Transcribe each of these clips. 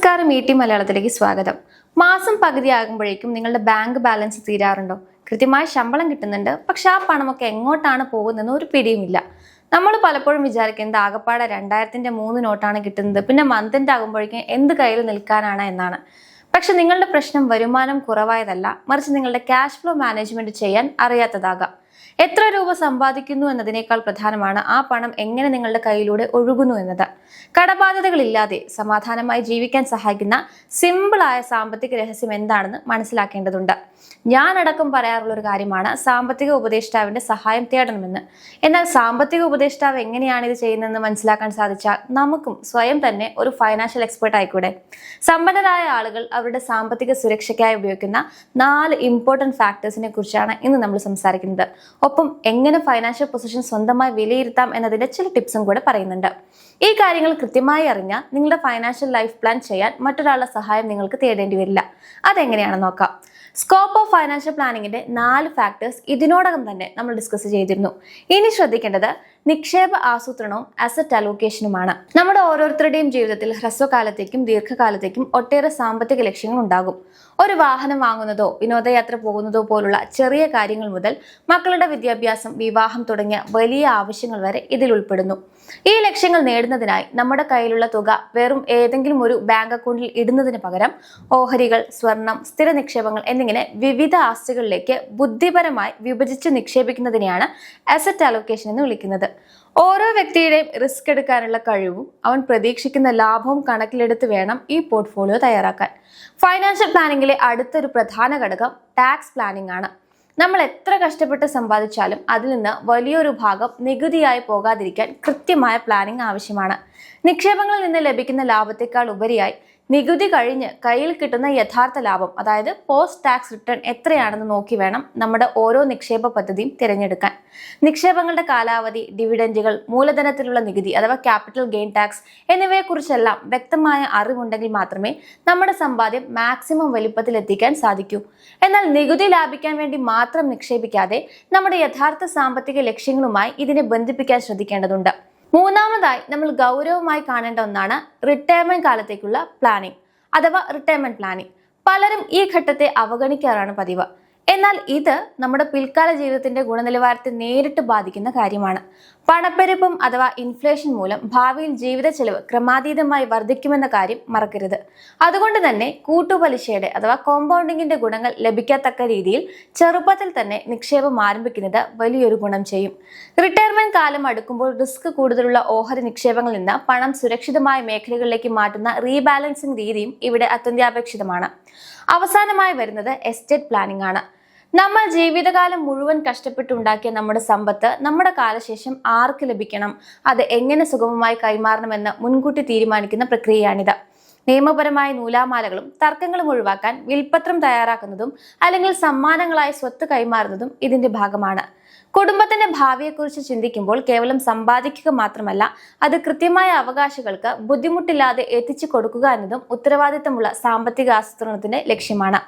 നമസ്കാരം, മലയാളത്തിലേക്ക് സ്വാഗതം. മാസം പകുതിയാകുമ്പോഴേക്കും നിങ്ങളുടെ ബാങ്ക് ബാലൻസ് തീരാറുണ്ടോ? കൃത്യമായി ശമ്പളം കിട്ടുന്നുണ്ട്, പക്ഷെ ആ പണമൊക്കെ എങ്ങോട്ടാണ് പോകുന്നതെന്ന് ഒരു പിടിയുമില്ല. നമ്മൾ പലപ്പോഴും വിചാരിക്കുന്നത് ആകപ്പാടെ 2000-ന്റെ 3 നോട്ടാണ് കിട്ടുന്നത്, പിന്നെ മന്തിന്റെ ആകുമ്പോഴേക്കും എന്ത് കയ്യിൽ നിൽക്കാനാണ് എന്നാണ്. പക്ഷെ നിങ്ങളുടെ പ്രശ്നം വരുമാനം കുറവായതല്ല, മറിച്ച് നിങ്ങളുടെ ക്യാഷ് ഫ്ലോ മാനേജ്മെന്റ് ചെയ്യാൻ അറിയാത്തതാകാം. എത്ര രൂപ സമ്പാദിക്കുന്നു എന്നതിനേക്കാൾ പ്രധാനമാണ് ആ പണം എങ്ങനെ നിങ്ങളുടെ കയ്യിലൂടെ ഒഴുകുന്നു എന്നത്. കടബാധ്യതകളില്ലാതെ സമാധാനമായി ജീവിക്കാൻ സഹായിക്കുന്ന സിമ്പിളായ സാമ്പത്തിക രഹസ്യം എന്താണെന്ന് മനസ്സിലാക്കേണ്ടതുണ്ട്. ഞാനടക്കം പറയാറുള്ള ഒരു കാര്യമാണ് സാമ്പത്തിക ഉപദേഷ്ടാവിന്റെ സഹായം തേടണമെന്ന്. എന്നാൽ സാമ്പത്തിക ഉപദേഷ്ടാവ് എങ്ങനെയാണ് ഇത് ചെയ്യുന്നതെന്ന് മനസ്സിലാക്കാൻ സാധിച്ചാൽ നമുക്കും സ്വയം തന്നെ ഒരു ഫൈനാൻഷ്യൽ എക്സ്പെർട്ട് ആയിക്കൂടെ? സമ്പന്നരായ ആളുകൾ അവരുടെ സാമ്പത്തിക സുരക്ഷയ്ക്കായി ഉപയോഗിക്കുന്ന 4 ഇമ്പോർട്ടന്റ് ഫാക്ടേഴ്സിനെ കുറിച്ചാണ് ഇന്ന് നമ്മൾ സംസാരിക്കുന്നത്. ഒപ്പം എങ്ങനെ ഫൈനാൻഷ്യൽ പൊസിഷൻ സ്വന്തമായി വിലയിരുത്താം എന്നതിന്റെ ചില ടിപ്സും കൂടെ പറയുന്നുണ്ട്. ഈ കാര്യങ്ങൾ കൃത്യമായി അറിഞ്ഞാൽ നിങ്ങളുടെ ഫൈനാൻഷ്യൽ ലൈഫ് പ്ലാൻ ചെയ്യാൻ മറ്റൊരാളുടെ സഹായം നിങ്ങൾക്ക് തേടേണ്ടി വരില്ല. അതെങ്ങനെയാണെന്ന് നോക്കാം. സ്കോപ്പ് ഓഫ് ഫൈനാൻഷ്യൽ പ്ലാനിങ്ങിന്റെ 4 ഫാക്ടേഴ്സ് ഇതിനോടകം തന്നെ നമ്മൾ ഡിസ്കസ് ചെയ്തിരുന്നു. ഇനി ശ്രദ്ധിക്കേണ്ടത് നിക്ഷേപ ആസൂത്രണവും അസറ്റ് അലോക്കേഷനുമാണ്. നമ്മുടെ ഓരോരുത്തരുടെയും ജീവിതത്തിൽ ഹ്രസ്വകാലത്തേക്കും ദീർഘകാലത്തേക്കും ഒട്ടേറെ സാമ്പത്തിക ലക്ഷ്യങ്ങൾ ഉണ്ടാകും. ഒരു വാഹനം വാങ്ങുന്നതോ വിനോദയാത്ര പോകുന്നതോ പോലുള്ള ചെറിയ കാര്യങ്ങൾ മുതൽ മക്കളുടെ വിദ്യാഭ്യാസം, വിവാഹം തുടങ്ങിയ വലിയ ആവശ്യങ്ങൾ വരെ ഇതിൽ ഉൾപ്പെടുന്നു. ഈ ലക്ഷ്യങ്ങൾ നേടുന്നതിനായി നമ്മുടെ കയ്യിലുള്ള തുക വെറും ഏതെങ്കിലും ഒരു ബാങ്ക് അക്കൗണ്ടിൽ ഇടുന്നതിന് പകരം ഓഹരികൾ, സ്വർണം, സ്ഥിര നിക്ഷേപങ്ങൾ എന്നിങ്ങനെ വിവിധ ആസ്തികളിലേക്ക് ബുദ്ധിപരമായി വിഭജിച്ച് നിക്ഷേപിക്കുന്നതിനെയാണ് അസറ്റ് അലോക്കേഷൻ എന്ന് വിളിക്കുന്നത്. ഓരോ വ്യക്തിയുടെയും റിസ്ക് എടുക്കാനുള്ള കഴിവും അവൻ പ്രതീക്ഷിക്കുന്ന ലാഭവും കണക്കിലെടുത്ത് വേണം ഈ പോർട്ട്ഫോളിയോ തയ്യാറാക്കാൻ. ഫൈനാൻഷ്യൽ പ്ലാനിങ്ങിലെ അടുത്തൊരു പ്രധാന ഘടകം ടാക്സ് പ്ലാനിംഗ് ആണ്. നമ്മൾ എത്ര കഷ്ടപ്പെട്ട് സമ്പാദിച്ചാലും അതിൽ നിന്ന് വലിയൊരു ഭാഗം നികുതിയായി പോകാതിരിക്കാൻ കൃത്യമായ പ്ലാനിംഗ് ആവശ്യമാണ്. നിക്ഷേപങ്ങളിൽ നിന്ന് ലഭിക്കുന്ന ലാഭത്തെക്കാൾ ഉപരിയായി നികുതി കഴിഞ്ഞ് കയ്യിൽ കിട്ടുന്ന യഥാർത്ഥ ലാഭം, അതായത് പോസ്റ്റ് ടാക്സ് റിട്ടേൺ എത്രയാണെന്ന് നോക്കി വേണം നമ്മുടെ ഓരോ നിക്ഷേപ പദ്ധതിയും തിരഞ്ഞെടുക്കാൻ. നിക്ഷേപങ്ങളുടെ കാലാവധി, ഡിവിഡൻഡുകൾ, മൂലധനത്തിലുള്ള നികുതി അഥവാ ക്യാപിറ്റൽ ഗെയിൻ ടാക്സ് എന്നിവയെക്കുറിച്ചെല്ലാം വ്യക്തമായ അറിവുണ്ടെങ്കിൽ മാത്രമേ നമ്മുടെ സമ്പാദ്യം മാക്സിമം വലിപ്പത്തിൽ എത്തിക്കാൻ സാധിക്കൂ. എന്നാൽ നികുതി ലാഭിക്കാൻ വേണ്ടി മാത്രം നിക്ഷേപിക്കാതെ നമ്മുടെ യഥാർത്ഥ സാമ്പത്തിക ലക്ഷ്യങ്ങളുമായി ഇതിനെ ബന്ധിപ്പിക്കാൻ ശ്രദ്ധിക്കേണ്ടതുണ്ട്. മൂന്നാമതായി നമ്മൾ ഗൗരവമായി കാണേണ്ട ഒന്നാണ് റിട്ടയർമെന്റ് കാലത്തേക്കുള്ള പ്ലാനിംഗ് അഥവാ റിട്ടയർമെന്റ് പ്ലാനിംഗ്. പലരും ഈ ഘട്ടത്തെ അവഗണിക്കാറാണ് പതിവ്. എന്നാൽ ഇത് നമ്മുടെ പിൽക്കാല ജീവിതത്തിന്റെ ഗുണനിലവാരത്തെ നേരിട്ട് ബാധിക്കുന്ന കാര്യമാണ്. പണപ്പെരുപ്പം അഥവാ ഇൻഫ്ലേഷൻ മൂലം ഭാവിയിൽ ജീവിത ചെലവ് ക്രമാതീതമായി വർദ്ധിക്കുമെന്ന കാര്യം മറക്കരുത്. അതുകൊണ്ട് തന്നെ കൂട്ടുപലിശയുടെ അഥവാ കോമ്പൗണ്ടിങ്ങിന്റെ ഗുണങ്ങൾ ലഭിക്കത്തക്ക രീതിയിൽ ചെറുപ്പത്തിൽ തന്നെ നിക്ഷേപം ആരംഭിക്കുന്നത് വലിയൊരു ഗുണം ചെയ്യും. റിട്ടയർമെന്റ് കാലം അടുക്കുമ്പോൾ റിസ്ക് കൂടുതലുള്ള ഓഹരി നിക്ഷേപങ്ങളിൽ നിന്ന് പണം സുരക്ഷിതമായ മേഖലകളിലേക്ക് മാറ്റുന്ന റീബാലൻസിംഗ് രീതിയും ഇവിടെ അത്യന്താപേക്ഷിതമാണ്. അവസാനമായി വരുന്നത് എസ്റ്റേറ്റ് പ്ലാനിംഗ് ആണ്. നമ്മൾ ജീവിതകാലം മുഴുവൻ കഷ്ടപ്പെട്ടുണ്ടാക്കിയ നമ്മുടെ സമ്പത്ത് നമ്മുടെ കാലശേഷം ആർക്ക് ലഭിക്കണം, അത് എങ്ങനെ സുഗമമായി കൈമാറണമെന്ന് മുൻകൂട്ടി തീരുമാനിക്കുന്ന പ്രക്രിയയാണിത്. നിയമപരമായ നൂലാമാലകളും തർക്കങ്ങളും ഒഴിവാക്കാൻ വിൽപത്രം തയ്യാറാക്കുന്നതും അല്ലെങ്കിൽ സമ്മാനങ്ങളായി സ്വത്ത് കൈമാറുന്നതും ഇതിന്റെ ഭാഗമാണ്. കുടുംബത്തിന്റെ ഭാവിയെക്കുറിച്ച് ചിന്തിക്കുമ്പോൾ കേവലം സമ്പാദിക്കുക മാത്രമല്ല, അത് കൃത്യമായ അവകാശികൾക്ക് ബുദ്ധിമുട്ടില്ലാതെ എത്തിച്ചു കൊടുക്കുക എന്നതും ഉത്തരവാദിത്തമുള്ള സാമ്പത്തിക ആസൂത്രണത്തിന്റെ ലക്ഷ്യമാണ്.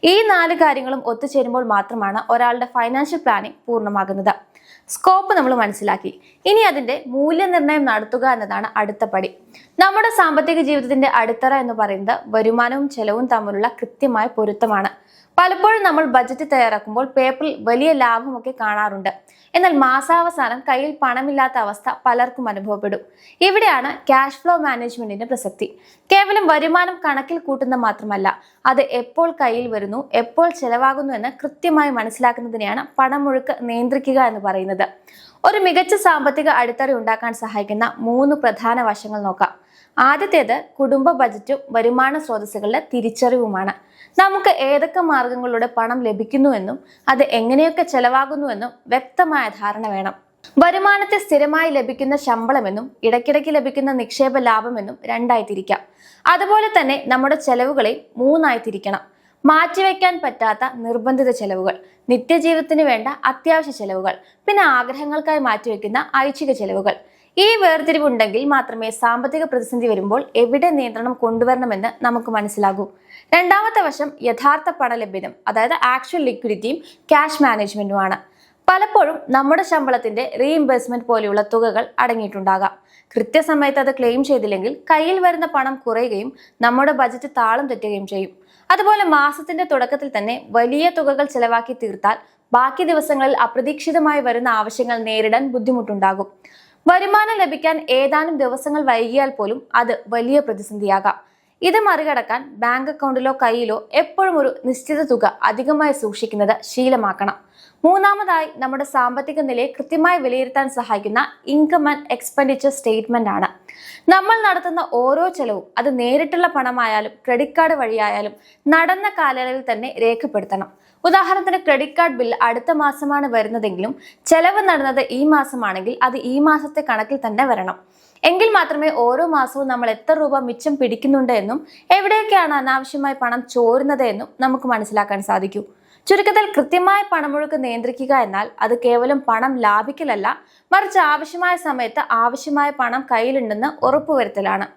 ഈ 4 കാര്യങ്ങളും ഒത്തുചേരുമ്പോൾ മാത്രമാണ് ഒരാളുടെ ഫൈനാൻഷ്യൽ പ്ലാനിംഗ് പൂർണ്ണമാകുന്നത്. സ്കോപ്പ് നമ്മൾ മനസ്സിലാക്കി. ഇനി അതിന്റെ മൂല്യനിർണ്ണയം നടത്തുക എന്നതാണ് അടുത്ത പടി. നമ്മുടെ സാമ്പത്തിക ജീവിതത്തിന്റെ അടിത്തറ എന്ന് പറയുന്നത് വരുമാനവും ചെലവും തമ്മിലുള്ള കൃത്യമായ പൊരുത്തമാണ്. പലപ്പോഴും നമ്മൾ ബജറ്റ് തയ്യാറാക്കുമ്പോൾ പേപ്പറിൽ വലിയ ലാഭമൊക്കെ കാണാറുണ്ട്. എന്നാൽ മാസാവസാനം കയ്യിൽ പണമില്ലാത്ത അവസ്ഥ പലർക്കും അനുഭവപ്പെടും. ഇവിടെയാണ് ക്യാഷ് ഫ്ലോ മാനേജ്മെന്റിന്റെ പ്രസക്തി. കേവലം വരുമാനം കണക്കിൽ കൂട്ടുന്ന മാത്രമല്ല, അത് എപ്പോൾ കയ്യിൽ വരുന്നു, എപ്പോൾ ചെലവാകുന്നു എന്ന് കൃത്യമായി മനസ്സിലാക്കുന്നതിനെയാണ് പണമൊഴുക്ക് നിയന്ത്രിക്കുക എന്ന് പറയുന്നത്. ഒരു മികച്ച സാമ്പത്തിക അടിത്തറ ഉണ്ടാക്കാൻ സഹായിക്കുന്ന 3 പ്രധാന വശങ്ങൾ നോക്കാം. ആദ്യത്തേത് കുടുംബ ബജറ്റും വരുമാന സ്രോതസ്സുകളുടെ തിരിച്ചറിവുമാണ്. നമുക്ക് ഏതൊക്കെ മാർഗങ്ങളിലൂടെ പണം ലഭിക്കുന്നുവെന്നും അത് എങ്ങനെയൊക്കെ ചെലവാകുന്നുവെന്നും വ്യക്തമായ ധാരണ വേണം. വരുമാനത്തെ സ്ഥിരമായി ലഭിക്കുന്ന ശമ്പളമെന്നും ഇടയ്ക്കിടയ്ക്ക് ലഭിക്കുന്ന നിക്ഷേപ ലാഭമെന്നും 2ആയി തിരിക്കാം. അതുപോലെ തന്നെ നമ്മുടെ ചെലവുകളെ 3ആയി തിരിക്കണം. മാറ്റിവെക്കാൻ പറ്റാത്ത നിർബന്ധിത ചെലവുകൾ, നിത്യജീവിതത്തിന് വേണ്ട അത്യാവശ്യ ചെലവുകൾ, പിന്നെ ആഗ്രഹങ്ങൾക്കായി മാറ്റിവെക്കുന്ന ഐച്ഛിക ചെലവുകൾ. ഈ വേർതിരിവുണ്ടെങ്കിൽ മാത്രമേ സാമ്പത്തിക പ്രതിസന്ധി വരുമ്പോൾ എവിടെ നിയന്ത്രണം കൊണ്ടുവരണമെന്ന് നമുക്ക് മനസ്സിലാകൂ. രണ്ടാമത്തെ വശം യഥാർത്ഥ പണലഭ്യതയും, അതായത് ആക്ച്വൽ ലിക്വിഡിറ്റിയും ക്യാഷ് മാനേജ്മെന്റുമാണ്. പലപ്പോഴും നമ്മുടെ ശമ്പളത്തിന്റെ റീഇംബേഴ്സ്മെന്റ് പോലെയുള്ള തുകകൾ അടങ്ങിയിട്ടുണ്ടാകാം. കൃത്യസമയത്ത് അത് ക്ലെയിം ചെയ്തില്ലെങ്കിൽ കയ്യിൽ വരുന്ന പണം കുറയുകയും നമ്മുടെ ബജറ്റ് താളം തെറ്റുകയും ചെയ്യും. അതുപോലെ മാസത്തിന്റെ തുടക്കത്തിൽ തന്നെ വലിയ തുകകൾ ചെലവാക്കി തീർത്താൽ ബാക്കി ദിവസങ്ങളിൽ അപ്രതീക്ഷിതമായി വരുന്ന ആവശ്യങ്ങൾ നേരിടാൻ ബുദ്ധിമുട്ടുണ്ടാകും. വരുമാനം ലഭിക്കാൻ ഏതാനും ദിവസങ്ങൾ വൈകിയാൽ പോലും അത് വലിയ പ്രതിസന്ധിയാകാം. ഇത് മറികടക്കാൻ ബാങ്ക് അക്കൗണ്ടിലോ കയ്യിലോ എപ്പോഴും ഒരു നിശ്ചിത തുക അധികമായി സൂക്ഷിക്കുന്നത് ശീലമാക്കണം. മൂന്നാമതായി, നമ്മുടെ സാമ്പത്തിക നിലയെ കൃത്യമായി വിലയിരുത്താൻ സഹായിക്കുന്ന ഇൻകം ആൻഡ് എക്സ്പെൻഡിച്ചർ സ്റ്റേറ്റ്മെന്റ് ആണ്. നമ്മൾ നടത്തുന്ന ഓരോ ചെലവും, അത് നേരിട്ടുള്ള പണമായാലും ക്രെഡിറ്റ് കാർഡ് വഴിയായാലും, നടന്ന കാലയളവിൽ തന്നെ രേഖപ്പെടുത്തണം. ഉദാഹരണത്തിന്, ക്രെഡിറ്റ് കാർഡ് ബിൽ അടുത്ത മാസമാണ് വരുന്നതെങ്കിലും ചെലവ് നടന്നത് ഈ മാസമാണെങ്കിൽ അത് ഈ മാസത്തെ കണക്കിൽ തന്നെ വരണം. എങ്കിൽ മാത്രമേ ഓരോ മാസവും നമ്മൾ എത്ര രൂപ മിച്ചം പിടിക്കുന്നുണ്ട് എന്നും എവിടെയൊക്കെയാണ് അനാവശ്യമായി പണം ചോരുന്നത് എന്നും നമുക്ക് മനസ്സിലാക്കാൻ സാധിക്കൂ. ചുരുക്കത്തിൽ, കൃത്യമായ പണമൊഴുക്ക് നിയന്ത്രിക്കുക എന്നാൽ അത് കേവലം പണം ലാഭിക്കലല്ല, മറിച്ച് ആവശ്യമായ സമയത്ത് ആവശ്യമായ പണം കയ്യിലുണ്ടെന്ന് ഉറപ്പുവരുത്തലാണ്.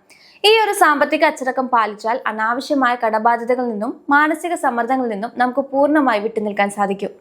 ഈ ഒരു സാമ്പത്തിക അച്ചടക്കം പാലിച്ചാൽ അനാവശ്യമായ കടബാധ്യതകളിൽ നിന്നും മാനസിക സമ്മർദ്ദങ്ങളിൽ നിന്നും നമുക്ക് പൂർണ്ണമായി വിട്ടുനിൽക്കാൻ സാധിക്കും.